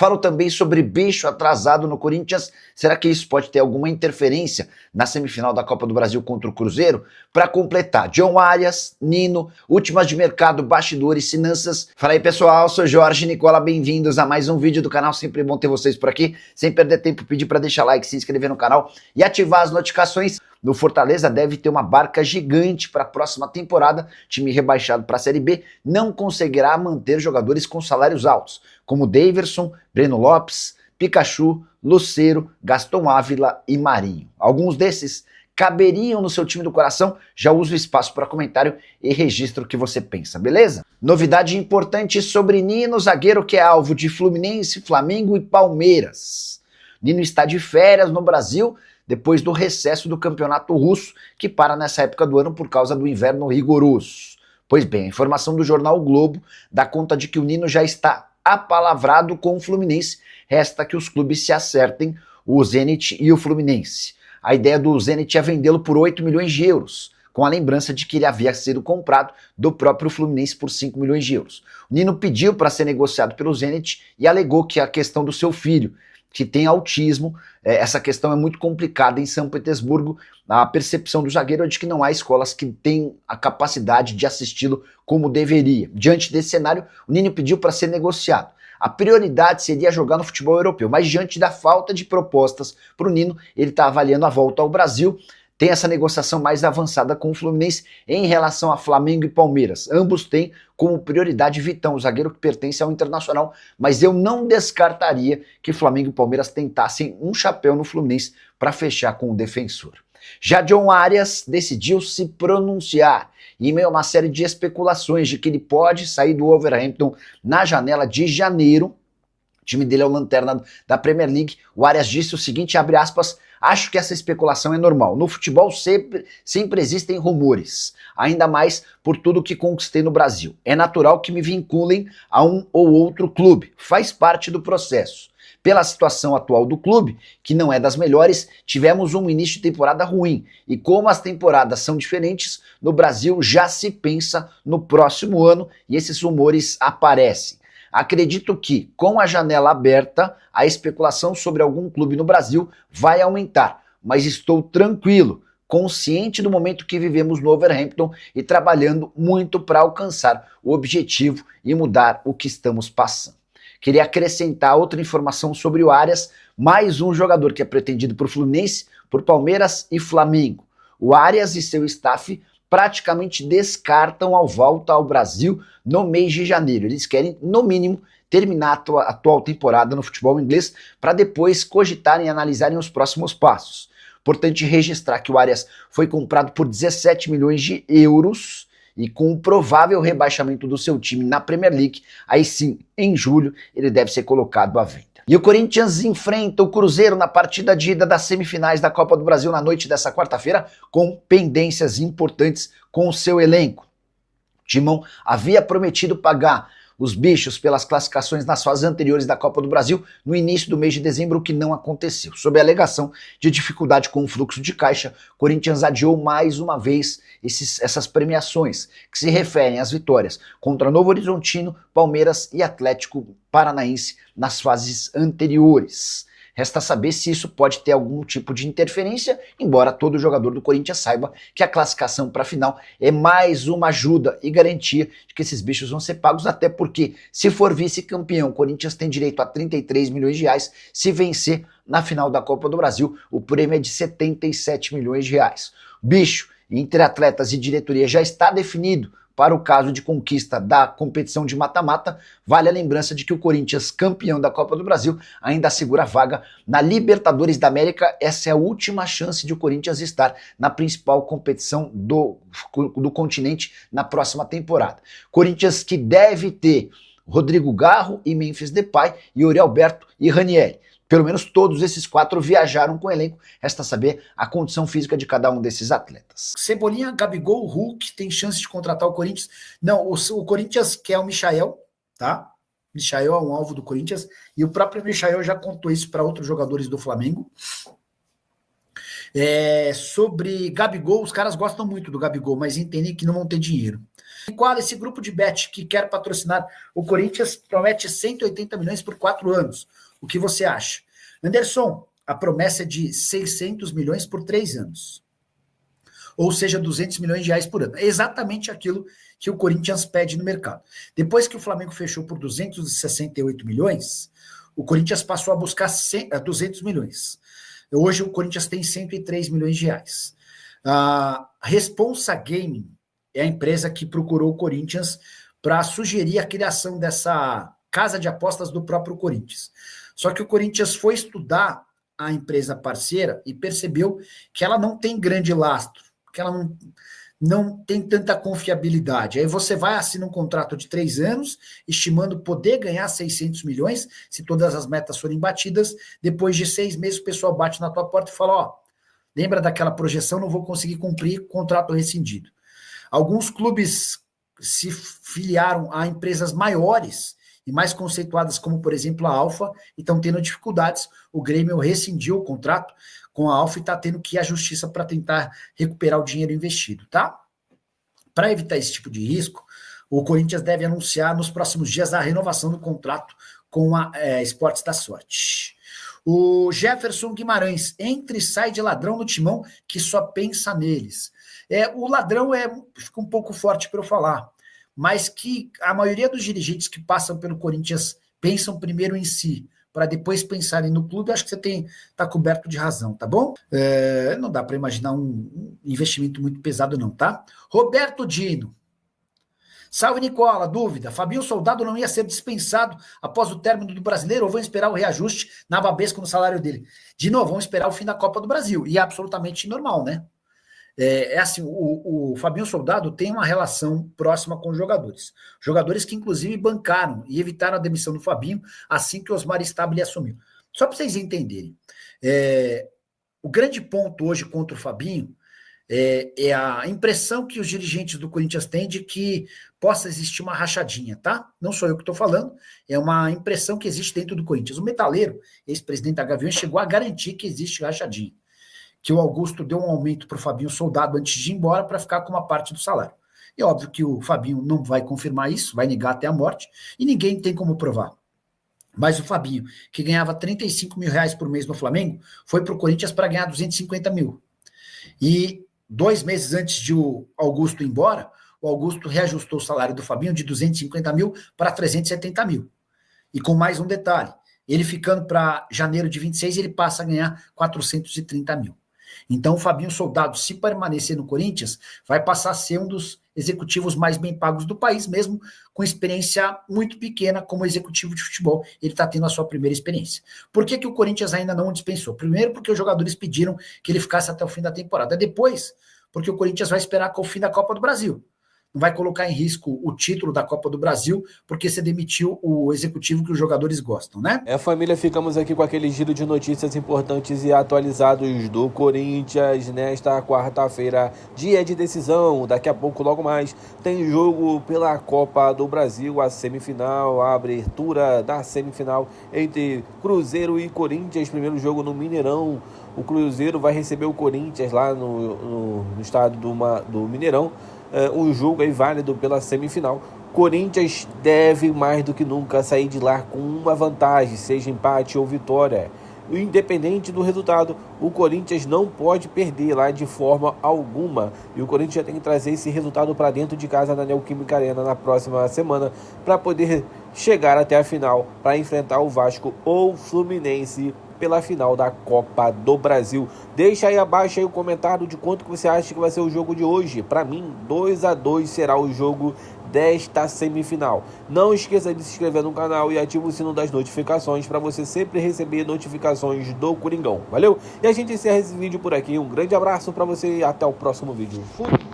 Falo também sobre bicho atrasado no Corinthians. Será que isso pode ter alguma interferência na semifinal da Copa do Brasil contra o Cruzeiro? Para completar, John Arias, Nino, últimas de mercado, bastidores, finanças. Fala aí, pessoal, sou Jorge Nicola, bem-vindos a mais um vídeo do canal. Sempre bom ter vocês por aqui. Sem perder tempo, pedir para deixar like, se inscrever no canal e ativar as notificações. No Fortaleza deve ter uma barca gigante para a próxima temporada. Time rebaixado para a Série B não conseguirá manter jogadores com salários altos, como Daverson, Breno Lopes, Pikachu, Lucero, Gaston Ávila e Marinho. Alguns desses caberiam no seu time do coração. Já uso o espaço para comentário e registro o que você pensa, beleza? Novidade importante sobre Nino, zagueiro que é alvo de Fluminense, Flamengo e Palmeiras. Nino está de férias no Brasil depois do recesso do campeonato russo, que para nessa época do ano por causa do inverno rigoroso. Pois bem, a informação do jornal o Globo dá conta de que o Nino já está apalavrado com o Fluminense. Resta que os clubes se acertem, o Zenit e o Fluminense. A ideia do Zenit é vendê-lo por 8 milhões de euros, com a lembrança de que ele havia sido comprado do próprio Fluminense por 5 milhões de euros. O Nino pediu para ser negociado pelo Zenit e alegou que a questão do seu filho, que tem autismo, essa questão é muito complicada em São Petersburgo. A percepção do zagueiro é de que não há escolas que têm a capacidade de assisti-lo como deveria. Diante desse cenário, o Nino pediu para ser negociado. A prioridade seria jogar no futebol europeu, mas diante da falta de propostas para o Nino, ele está avaliando a volta ao Brasil. Tem essa negociação mais avançada com o Fluminense em relação a Flamengo e Palmeiras. Ambos têm como prioridade Vitão, o zagueiro que pertence ao Internacional, mas eu não descartaria que Flamengo e Palmeiras tentassem um chapéu no Fluminense para fechar com o defensor. Já John Arias decidiu se pronunciar em meio a uma série de especulações de que ele pode sair do Wolverhampton na janela de janeiro. O time dele é o lanterna da Premier League. O Arias disse o seguinte, abre aspas: acho que essa especulação é normal. No futebol sempre existem rumores, ainda mais por tudo que conquistei no Brasil. É natural que me vinculem a um ou outro clube, faz parte do processo. Pela situação atual do clube, que não é das melhores, tivemos um início de temporada ruim. E como as temporadas são diferentes, no Brasil já se pensa no próximo ano e esses rumores aparecem. Acredito que, com a janela aberta, a especulação sobre algum clube no Brasil vai aumentar, mas estou tranquilo, consciente do momento que vivemos no Wolverhampton e trabalhando muito para alcançar o objetivo e mudar o que estamos passando. Queria acrescentar outra informação sobre o Arias, mais um jogador que é pretendido por Fluminense, por Palmeiras e Flamengo. O Arias e seu staff praticamente descartam a volta ao Brasil no mês de janeiro. Eles querem, no mínimo, terminar a atual temporada no futebol inglês para depois cogitarem e analisarem os próximos passos. Importante registrar que o Arias foi comprado por 17 milhões de euros e com o provável rebaixamento do seu time na Premier League, aí sim, em julho, ele deve ser colocado à venda. E o Corinthians enfrenta o Cruzeiro na partida de ida das semifinais da Copa do Brasil na noite dessa quarta-feira, com pendências importantes com o seu elenco. O Timão havia prometido pagar os bichos pelas classificações nas fases anteriores da Copa do Brasil no início do mês de dezembro, o que não aconteceu. Sob a alegação de dificuldade com o fluxo de caixa, o Corinthians adiou mais uma vez essas premiações, que se referem às vitórias contra Novo Horizontino, Palmeiras e Atlético Paranaense nas fases anteriores. Resta saber se isso pode ter algum tipo de interferência, embora todo jogador do Corinthians saiba que a classificação para a final é mais uma ajuda e garantia de que esses bichos vão ser pagos, até porque, se for vice-campeão, o Corinthians tem direito a 33 milhões de reais. Se vencer na final da Copa do Brasil, o prêmio é de 77 milhões de reais. Bicho entre atletas e diretoria já está definido para o caso de conquista da competição de mata-mata. Vale a lembrança de que o Corinthians, campeão da Copa do Brasil, ainda assegura vaga na Libertadores da América. Essa é a última chance de o Corinthians estar na principal competição do continente na próxima temporada. Corinthians que deve ter Rodrigo Garro e Memphis Depay, e Yuri Alberto e Ranieri. Pelo menos todos esses quatro viajaram com o elenco. Resta saber a condição física de cada um desses atletas. Cebolinha, Gabigol, Hulk tem chance de contratar o Corinthians? Não, o Corinthians quer o Michael, tá? Michael é um alvo do Corinthians e o próprio Michael já contou isso para outros jogadores do Flamengo. Sobre Gabigol, os caras gostam muito do Gabigol, mas entendem que não vão ter dinheiro. E qual esse grupo de bet que quer patrocinar o Corinthians promete 180 milhões por 4 anos. O que você acha? Anderson, a promessa é de 600 milhões por 3 anos. Ou seja, 200 milhões de reais por ano. É exatamente aquilo que o Corinthians pede no mercado. Depois que o Flamengo fechou por 268 milhões, o Corinthians passou a buscar 200 milhões. Hoje o Corinthians tem 103 milhões de reais. A Responsa Gaming é a empresa que procurou o Corinthians para sugerir a criação dessa casa de apostas do próprio Corinthians. Só que o Corinthians foi estudar a empresa parceira e percebeu que ela não tem grande lastro, que ela não tem tanta confiabilidade. Aí você vai assinar um contrato de 3 anos, estimando poder ganhar 600 milhões, se todas as metas forem batidas. Depois de 6 meses, o pessoal bate na tua porta e fala, ó, lembra daquela projeção, não vou conseguir cumprir, contrato rescindido. Alguns clubes se filiaram a empresas maiores e mais conceituadas, como, por exemplo, a Alfa, e estão tendo dificuldades. O Grêmio rescindiu o contrato com a Alfa e está tendo que ir à justiça para tentar recuperar o dinheiro investido, tá? Para evitar esse tipo de risco, o Corinthians deve anunciar nos próximos dias a renovação do contrato com a Esportes da Sorte. O Jefferson Guimarães, entra e sai de ladrão no Timão que só pensa neles. O ladrão fica um pouco forte para eu falar, mas que a maioria dos dirigentes que passam pelo Corinthians pensam primeiro em si, para depois pensarem no clube. Acho que você está coberto de razão, tá bom? Não dá para imaginar um investimento muito pesado não, tá? Roberto Dino. Salve, Nicola. Dúvida. Fabinho Soldado não ia ser dispensado após o término do Brasileiro ou vão esperar o reajuste na Babesco no salário dele? De novo, vamos esperar o fim da Copa do Brasil. E é absolutamente normal, né? Assim, o Fabinho Soldado tem uma relação próxima com os jogadores. Jogadores que, inclusive, bancaram e evitaram a demissão do Fabinho assim que o Osmar Stabile assumiu. Só para vocês entenderem. O grande ponto hoje contra o Fabinho é a impressão que os dirigentes do Corinthians têm de que possa existir uma rachadinha, tá? Não sou eu que estou falando, é uma impressão que existe dentro do Corinthians. O Metaleiro, ex-presidente da Gaviões, chegou a garantir que existe rachadinha, que o Augusto deu um aumento para o Fabinho Soldado antes de ir embora para ficar com uma parte do salário. É óbvio que o Fabinho não vai confirmar isso, vai negar até a morte, e ninguém tem como provar. Mas o Fabinho, que ganhava 35 mil reais por mês no Flamengo, foi para o Corinthians para ganhar 250 mil. E 2 meses antes de o Augusto ir embora, o Augusto reajustou o salário do Fabinho de 250 mil para 370 mil. E com mais um detalhe, ele ficando para janeiro de 26, ele passa a ganhar 430 mil. Então o Fabinho Soldado, se permanecer no Corinthians, vai passar a ser um dos executivos mais bem pagos do país, mesmo com experiência muito pequena como executivo de futebol. Ele está tendo a sua primeira experiência. Por que o Corinthians ainda não o dispensou? Primeiro, porque os jogadores pediram que ele ficasse até o fim da temporada. Depois, porque o Corinthians vai esperar com o fim da Copa do Brasil. Não vai colocar em risco o título da Copa do Brasil, porque você demitiu o executivo que os jogadores gostam, né? Família, ficamos aqui com aquele giro de notícias importantes e atualizados do Corinthians nesta quarta-feira, dia de decisão. Daqui a pouco, logo mais, tem jogo pela Copa do Brasil, a semifinal, a abertura da semifinal entre Cruzeiro e Corinthians, primeiro jogo no Mineirão. O Cruzeiro vai receber o Corinthians lá no estado do Mineirão. Um jogo aí válido pela semifinal. Corinthians deve mais do que nunca sair de lá com uma vantagem, seja empate ou vitória. Independente do resultado, o Corinthians não pode perder lá de forma alguma. E o Corinthians já tem que trazer esse resultado para dentro de casa na Neoquímica Arena na próxima semana para poder chegar até a final, para enfrentar o Vasco ou Fluminense pela final da Copa do Brasil. Deixa aí abaixo aí o comentário de quanto que você acha que vai ser o jogo de hoje. Para mim, 2-2 será o jogo desta semifinal. Não esqueça de se inscrever no canal e ative o sino das notificações para você sempre receber notificações do Coringão. Valeu? E a gente encerra esse vídeo por aqui. Um grande abraço para você e até o próximo vídeo. Fui!